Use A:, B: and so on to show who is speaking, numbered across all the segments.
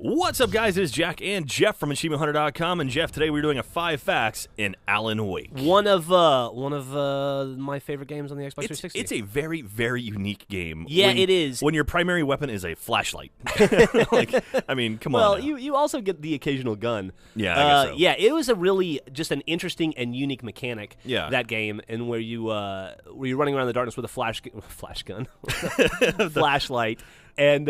A: What's up, guys? It is Jack and Jeff from AchievementHunter.com, and Jeff, today we're doing a 5 facts in Alan Wake.
B: One of my favorite games on the Xbox 360.
A: It's a very, very unique game.
B: Yeah, it is.
A: When your primary weapon is a flashlight. I mean, come on.
B: Well, you also get the occasional gun.
A: Yeah, I guess so.
B: Yeah, it was a really just an interesting and unique mechanic.
A: Yeah.
B: That game, and where you're running around in the darkness with a flash gun, flashlight. And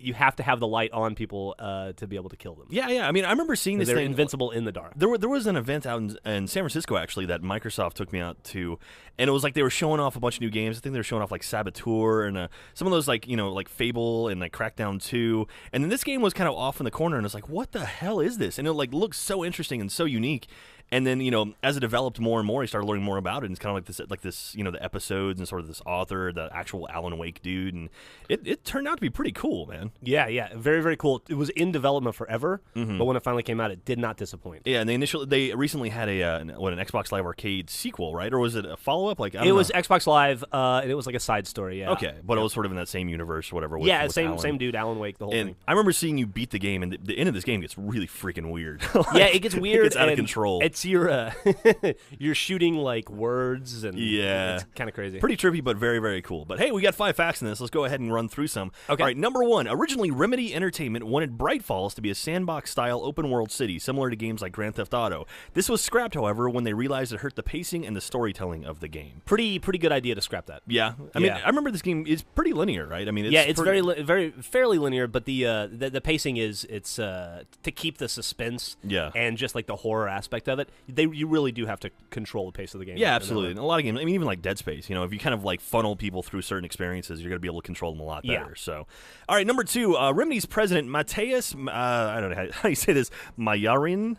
B: you have to have the light on people to be able to kill them.
A: Yeah. I mean, I remember seeing this
B: they're
A: thing.
B: Invincible in the dark.
A: There was an event out in San Francisco, actually, that Microsoft took me out to, and it was like they were showing off a bunch of new games. I think they were showing off like Saboteur and some of those like Fable and like Crackdown 2. And then this game was kind of off in the corner, and it's like, what the hell is this? And it like looks so interesting and so unique. And then, as it developed more and more, you started learning more about it. And it's kind of like this, the episodes and sort of this author, the actual Alan Wake dude. And it turned out to be pretty cool, man.
B: Yeah. Very, very cool. It was in development forever, but when it finally came out, it did not disappoint.
A: Yeah, and they recently had an Xbox Live Arcade sequel, right? Or was it a follow-up?
B: It was Xbox Live, and it was like a side story, yeah.
A: Okay, but it was sort of in that same universe or whatever. With
B: same dude, Alan Wake, the whole thing.
A: I remember seeing you beat the game, and the end of this game gets really freaking weird.
B: Yeah, it gets weird.
A: It gets out of control.
B: It's your... you're shooting like words and it's kind of crazy.
A: Pretty trippy, but very, very cool. But hey, we got 5 facts in this. Let's go ahead and run through some.
B: Okay.
A: All right, number 1. Originally, Remedy Entertainment wanted Bright Falls to be a sandbox-style open-world city, similar to games like Grand Theft Auto. This was scrapped, however, when they realized it hurt the pacing and the storytelling of the game.
B: Pretty good idea to scrap that.
A: Yeah. I mean, I remember this game is pretty linear, right? I mean,
B: it's very fairly linear, but the pacing is to keep the suspense and just like the horror aspect of it. You really do have to control the pace of the game.
A: Yeah, absolutely. In a lot of games, I mean, even like Dead Space, if you kind of like funnel people through certain experiences, you're going to be able to control them a lot better.
B: Yeah.
A: So, all right, number 2, Remedy's president, Mateus, I don't know how you say this, Mayarin,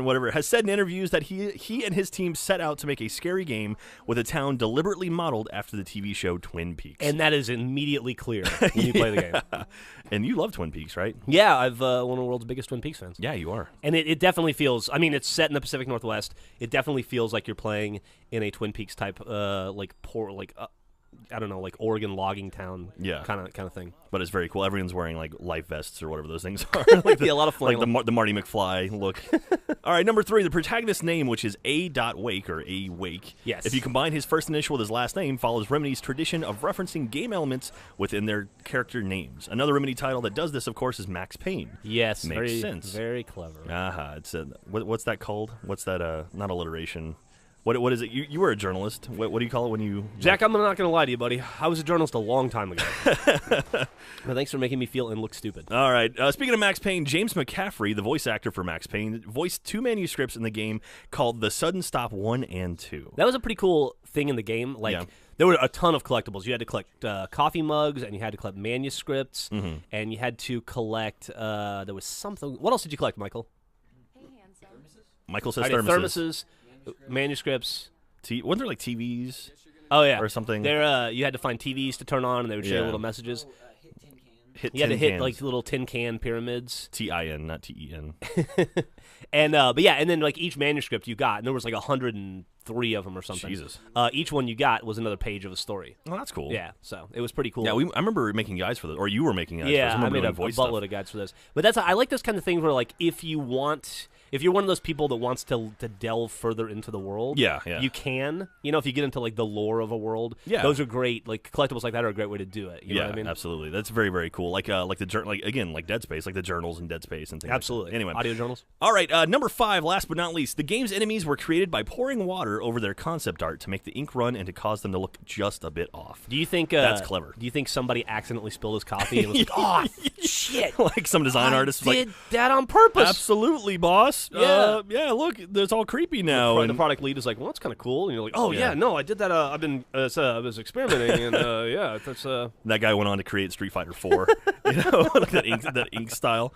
A: whatever, has said in interviews that he and his team set out to make a scary game with a town deliberately modeled after the TV show Twin Peaks.
B: And that is immediately clear when you play the game.
A: And you love Twin Peaks, right?
B: Yeah, I've one of the world's biggest Twin Peaks fans.
A: Yeah, you are.
B: And it definitely feels, I mean, it's set in the Pacific Northwest. It definitely feels like you're playing in a Twin Peaks type, I don't know, like Oregon logging town kind of thing.
A: But it's very cool. Everyone's wearing like life vests or whatever those things are.
B: Like a lot of flannel.
A: Like the Marty McFly look. All right, number 3, the protagonist's name, which is A. Wake or A. Wake.
B: Yes.
A: If you combine his first initial with his last name, follows Remedy's tradition of referencing game elements within their character names. Another Remedy title that does this, of course, is Max Payne.
B: Yes,
A: makes sense.
B: Very clever.
A: It's what's that called? What's that? Not alliteration. What is it? You were a journalist. What do you call it when you...
B: Jack, I'm not going to lie to you, buddy. I was a journalist a long time ago. But thanks for making me feel and look stupid.
A: All right. Speaking of Max Payne, James McCaffrey, the voice actor for Max Payne, voiced 2 manuscripts in the game called The Sudden Stop 1 and 2.
B: That was a pretty cool thing in the game. There were a ton of collectibles. You had to collect coffee mugs, and you had to collect manuscripts, and you had to collect... there was something... What else did you collect, Michael?
A: Michael says
B: thermoses. Manuscripts.
A: Weren't there like TVs?
B: Oh yeah,
A: or something.
B: There, you had to find TVs to turn on, and they would share little messages. You had to hit like little tin can pyramids.
A: TIN, not TEN.
B: And and then like each manuscript you got, and there was like 103 of them or something.
A: Jesus.
B: Each one you got was another page of a story.
A: Oh, that's cool.
B: Yeah, so it was pretty cool.
A: Yeah, I remember making guides for this, or you were making guides.
B: Yeah,
A: for this.
B: I made a buttload of guides for this. But I like those kind of things where like if you're one of those people that wants to delve further into the world, you can. If you get into like the lore of a world, those are great. Like collectibles like that are a great way to do it. You know what I mean?
A: Absolutely. That's very, very cool. Like Dead Space, like the journals in Dead Space and things.
B: Absolutely.
A: Like anyway,
B: audio journals.
A: All right, number 5, last but not least, the game's enemies were created by pouring water over their concept art to make the ink run and to cause them to look just a bit off.
B: Do you think
A: that's clever?
B: Do you think somebody accidentally spilled his coffee and was like, "Oh shit!"
A: Like some design artist was
B: did that on purpose?
A: Absolutely, boss. Yeah, look, it's all creepy now.
B: And the product lead is like, well, that's kind of cool. And you're like, oh, yeah, no, I did that. I was experimenting, and that's...
A: That guy went on to create Street Fighter 4, like that ink style.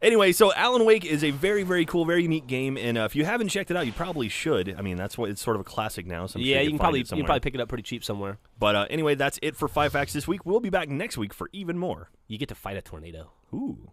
A: Anyway, so Alan Wake is a very, very cool, very unique game, and if you haven't checked it out, you probably should. I mean, it's sort of a classic now. So
B: you can probably pick it up pretty cheap somewhere.
A: But anyway, that's it for 5 Facts this week. We'll be back next week for even more.
B: You get to fight a tornado.
A: Ooh.